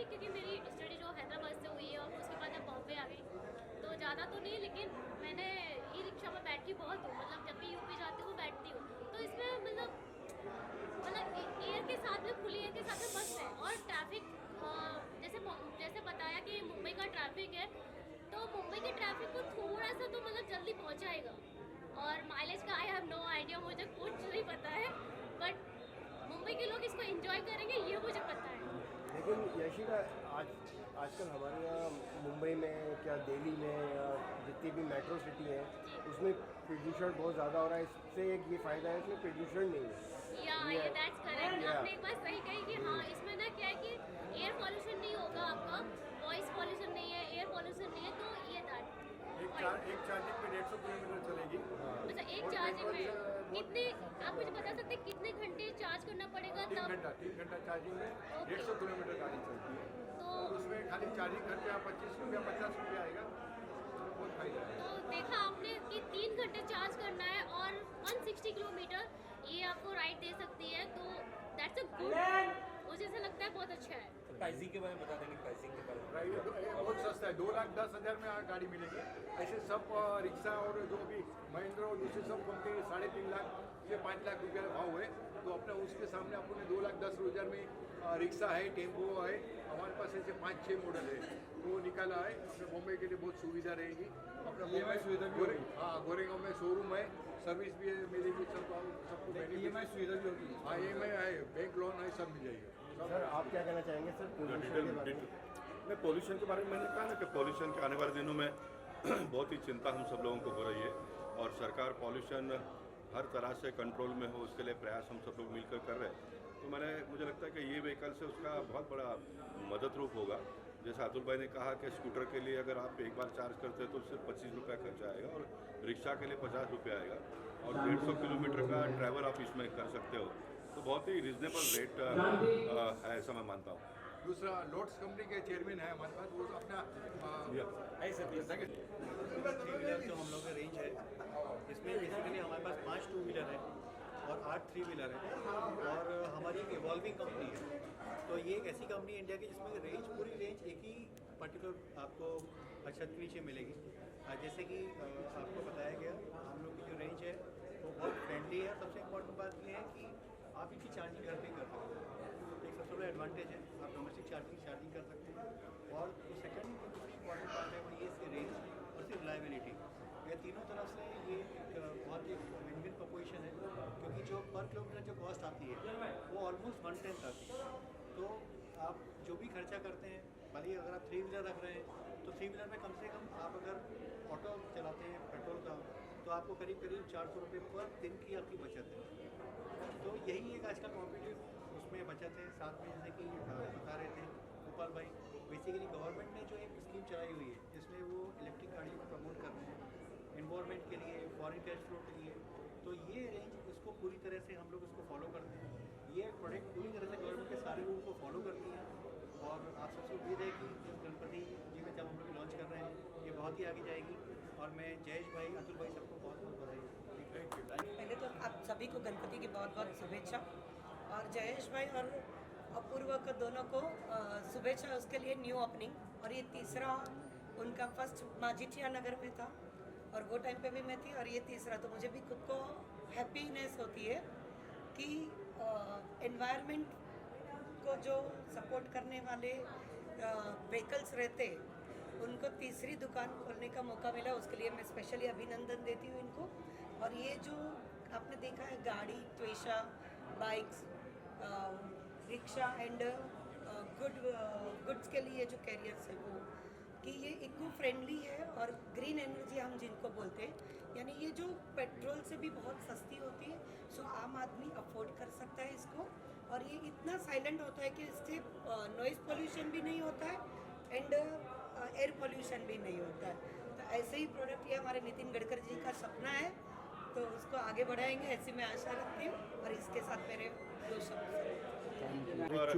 थी क्योंकि मेरी स्टडी जो हैदराबाद से हुई है और उसके बाद मैं बॉम्बे आ गई, तो ज़्यादा तो नहीं, लेकिन मैंने ई रिक्शा में बैठी बहुत हूँ, मतलब जब भी यूपी जाती हूँ बैठती हूँ। तो इसमें मतलब एयर के साथ में, खुली एयर के साथ में मस्त है। और ट्रैफिक जैसे जैसे बताया कि मुंबई का ट्रैफिक है, तो मुंबई के ट्रैफिक को थोड़ा सा तो मतलब जल्दी पहुँचाएगा। और माइलेज का आई हैव नो आइडिया, मुझे कुछ नहीं पता है, बट मुंबई के लोग इसको एंजॉय करेंगे ये मुझे पता है। लेकिन यशिका, आजकल हमारे यहाँ मुंबई में, क्या दिल्ली में, या जितनी भी मेट्रो सिटी है, जी। उसमें प्रदूषण बहुत ज़्यादा हो रहा है। इससे एक ये फ़ायदा है, इसमें प्रदूषण नहीं है। या ये दैट्स करेक्ट, या आपने एक बात सही कही कि हाँ, इसमें ना क्या है कि एयर पॉल्यूशन नहीं होगा आपका, वॉइस पॉल्यूशन नहीं है, एयर पॉल्यूशन नहीं है, तो ये दैट एक चार्जिंग पे 150 किलोमीटर चलेगी। अच्छा, एक चार्जिंग में कितने, आप मुझे बता सकते हैं कितने घंटे चार्ज करना पड़ेगा तब? 3 घंटा चार्जिंग में 150 किलोमीटर गाड़ी चलती है। तो और उसमें खाली चार्जिंग खर्चा 25 रुपया 50 रुपया आएगा, बहुत फायदा है। तो देखा आपने कि 3 घंटे चार्ज करना है और 160 किलोमीटर ये आपको राइड दे सकती है, तो दैट्स अ गुड, मुझे ऐसा लगता है बहुत अच्छा है। प्राइसिंग के बारे में बता देंगे, प्राइसिंग के बारे में। ड्राइवर बहुत सस्ता है, 2,10,000 में गाड़ी मिलेगी। ऐसे सब रिक्शा और जो भी महिंद्रा और दूसरे सब कंपनी 3.5 लाख से 5 लाख रुपया भाव है, तो अपना उसके सामने अपने 2,10,000 में रिक्शा है, टेम्पो है। हमारे पास ऐसे 5-6 मॉडल है, वो निकाला है। अपने बॉम्बे के लिए बहुत सुविधा रहेगी। अपना EMI सुविधा भी होगी। हाँ, गोरेगांव में शोरूम है, सर्विस भी मिलेगी, सबको EMI सुविधा भी होगी। हाँ, EMI है, बैंक लोन है, सब मिल जाएगा। सर, आप क्या कहना चाहेंगे सर प्रदूषण के बारे में? मैं पोल्यूशन के बारे में मैंने कहा ना कि पोल्यूशन के आने वाले दिनों में बहुत ही चिंता हम सब लोगों को हो रही है, और सरकार पोल्यूशन हर तरह से कंट्रोल में हो उसके लिए प्रयास हम सब लोग मिलकर कर रहे हैं। तो मुझे लगता है कि ये व्हीकल से उसका बहुत बड़ा मदद रूप होगा। जैसा अतुल भाई ने कहा कि स्कूटर के लिए अगर आप एक बार चार्ज करते हैं तो उससे 25 रुपया खर्चा आएगा, और रिक्शा के लिए 50 रुपया आएगा, और 150 किलोमीटर का ट्रैवल आप इसमें कर सकते हो। तो बहुत ही रिजनेबल रेट है, ऐसा मैं मानता हूँ। दूसरा लोट्स कंपनी के चेयरमैन है हमारे पास, वो अपना ऐसे भी 3 व्हीलर जो हम लोग का रेंज है, इसमें बेसिकली हमारे पास 5 2 व्हीलर है और 8 3 व्हीलर है, और हमारी एक इवॉल्विंग कंपनी है। तो ये एक ऐसी कंपनी है इंडिया की जिसमें रेंज, पूरी रेंज एक ही पर्टिकुलर आपको छत के नीचे मिलेगी। जैसे कि आपको बताया गया, हम लोग की जो रेंज है वो बहुत फ्रेंडली है। सबसे इम्पोर्टेंट बात ये है कि आप इसकी चार्जिंग घर पे कर सकते हैं, एक सबसे बड़ा एडवांटेज है। आप डोमेस्टिक चार्जिंग कर सकते हैं। और जो सेकंड दूसरी इम्पॉर्टेंट बात है वो ये इसकी रेंज और इसकी रिलायबिलिटी। ये तीनों तरफ से ये एक बहुत एक विन विन प्रपोजिशन है, क्योंकि जो पर किलोमीटर जो कॉस्ट आती है वो ऑलमोस्ट 1/10 आती है। तो आप जो भी खर्चा करते हैं, भले ही अगर आप 3 व्हीलर रख रहे हैं तो 3 व्हीलर में कम से कम आप अगर ऑटो चलाते हैं पेट्रोल का, तो आपको करीब करीब 400 रुपये पर दिन की आपकी बचत है। तो यही एक आजकल कॉम्पिटिटिव उसमें बचत है। साथ में जैसे कि बता रहे थे गोपाल भाई, बेसिकली गवर्नमेंट ने जो एक स्कीम चलाई हुई है जिसमें वो इलेक्ट्रिक गाड़ियों को प्रमोट कर रहे हैं इन्वायरमेंट के लिए, फॉरेन कैश फ्लो के लिए। तो ये रेंज इसको पूरी तरह से हम लोग इसको फॉलो करते हैं। ये प्रोडक्ट पूरी तरह से गवर्नमेंट के सारे रूल को फॉलो करती है, और आप सबसे उम्मीद है कि इस गणपति जी में जब हम लोग लॉन्च कर रहे हैं, ये बहुत ही आगे जाएगी। और मैं जयेश भाई, अतुल भाई सबको बहुत बहुत बधाई। पहले तो आप सभी को गणपति की बहुत बहुत शुभेच्छा, और जयेश भाई और अपूर्व को दोनों को शुभेच्छा उसके लिए न्यू ओपनिंग। और ये तीसरा उनका, फर्स्ट माजिठिया नगर में था और वो टाइम पे भी मैं थी, और ये तीसरा। तो मुझे भी खुद को हैप्पीनेस होती है कि एनवायरनमेंट को जो सपोर्ट करने वाले व्हीकल्स रहते उनको तीसरी दुकान खोलने का मौका मिला, उसके लिए मैं स्पेशली अभिनंदन देती हूँ इनको। और ये जो आपने देखा है गाड़ी, त्वेषा, बाइक्स, रिक्शा एंड गुड्स के लिए जो कैरियर्स है वो, कि ये इको फ्रेंडली है और ग्रीन एनर्जी हम जिनको बोलते हैं, यानी ये जो पेट्रोल से भी बहुत सस्ती होती है, सो आम आदमी अफोर्ड कर सकता है इसको। और ये इतना साइलेंट होता है कि इससे नॉइज़ पोल्यूशन भी नहीं होता है एंड एयर पोल्यूशन भी नहीं होता है। तो ऐसे ही प्रोडक्ट ये हमारे नितिन गडकरी जी का सपना है, तो उसको आगे बढ़ाएंगे ऐसी मैं आशा रखती हूँ। और इसके साथ मेरे 2 शब्द। और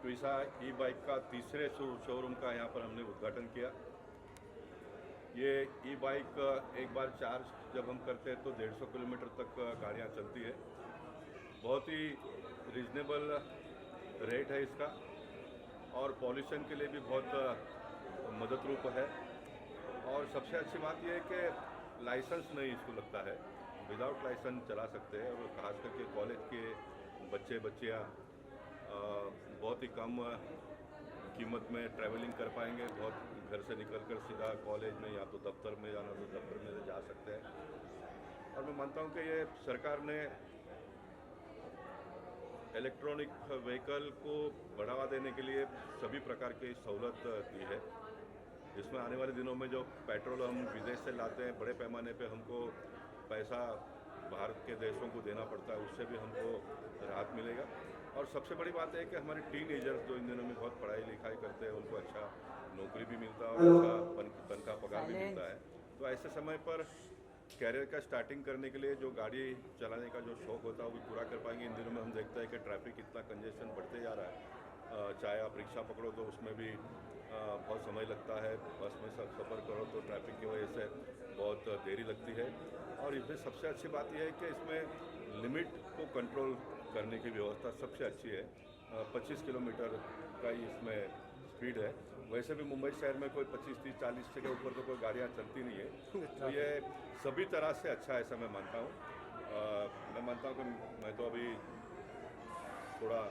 ट्विसा ई बाइक का तीसरे शोरूम का यहाँ पर हमने उद्घाटन किया। ये ई बाइक एक बार चार्ज जब हम करते हैं तो 150 किलोमीटर तक गाड़ियाँ चलती है। बहुत ही रीजनेबल रेट है इसका, और पॉल्यूशन के लिए भी बहुत मदद रूप है। और सबसे अच्छी बात यह है कि लाइसेंस नहीं इसको लगता है, विदाउट लाइसेंस चला सकते हैं। और खास करके कॉलेज के बच्चे बच्चियाँ बहुत ही कम कीमत में ट्रैवलिंग कर पाएंगे। बहुत घर से निकलकर सीधा कॉलेज में या तो दफ्तर में जाना तो दफ्तर में जा सकते हैं। और मैं मानता हूँ कि ये सरकार ने इलेक्ट्रॉनिक व्हीकल को बढ़ावा देने के लिए सभी प्रकार की सहूलत दी है, जिसमें आने वाले दिनों में जो पेट्रोल हम विदेश से लाते हैं बड़े पैमाने पे हमको पैसा भारत के देशों को देना पड़ता है, उससे भी हमको राहत मिलेगा। और सबसे बड़ी बात है कि हमारे टीनेजर्स जो इन दिनों में बहुत पढ़ाई लिखाई करते हैं उनको अच्छा नौकरी भी मिलता है और अच्छा तनख्वाह पगार भी मिलता है। तो ऐसे समय पर कैरियर का स्टार्टिंग करने के लिए जो गाड़ी चलाने का जो शौक़ होता है वो भी पूरा कर पाएंगे। इन दिनों में हम देखते हैं कि ट्रैफिक इतना कंजेशन बढ़ते जा रहा है, चाहे आप रिक्शा पकड़ो तो उसमें भी बहुत समय लगता है, बस में सफ़र करो तो ट्रैफिक की वजह से बहुत देरी लगती है। और इसमें सबसे अच्छी बात यह है कि इसमें लिमिट को कंट्रोल करने की व्यवस्था सबसे अच्छी है। 25 किलोमीटर का ही इसमें स्पीड है। वैसे भी मुंबई शहर में कोई 25, 30, 40 के ऊपर तो कोई गाड़ियाँ चलती नहीं है, तो ये सभी तरह से अच्छा है, ऐसा मैं मानता हूँ। मैं मानता हूँ कि मैं तो अभी थोड़ा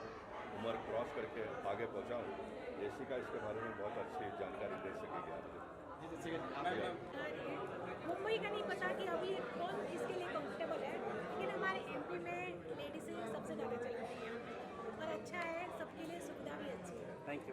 उम्र क्रॉस करके आगे पहुँचा हूँ, जेसिका इसके बारे में बहुत अच्छी जानकारी दे सकेगी आपको। मुंबई का नहीं पता कि अभी कौन इसके लिए कंफर्टेबल है, लेकिन हमारे एमपी में लेडीज़ सबसे ज़्यादा चलाती हैं और अच्छा है, सबके लिए सुविधा भी अच्छी है। Thank you.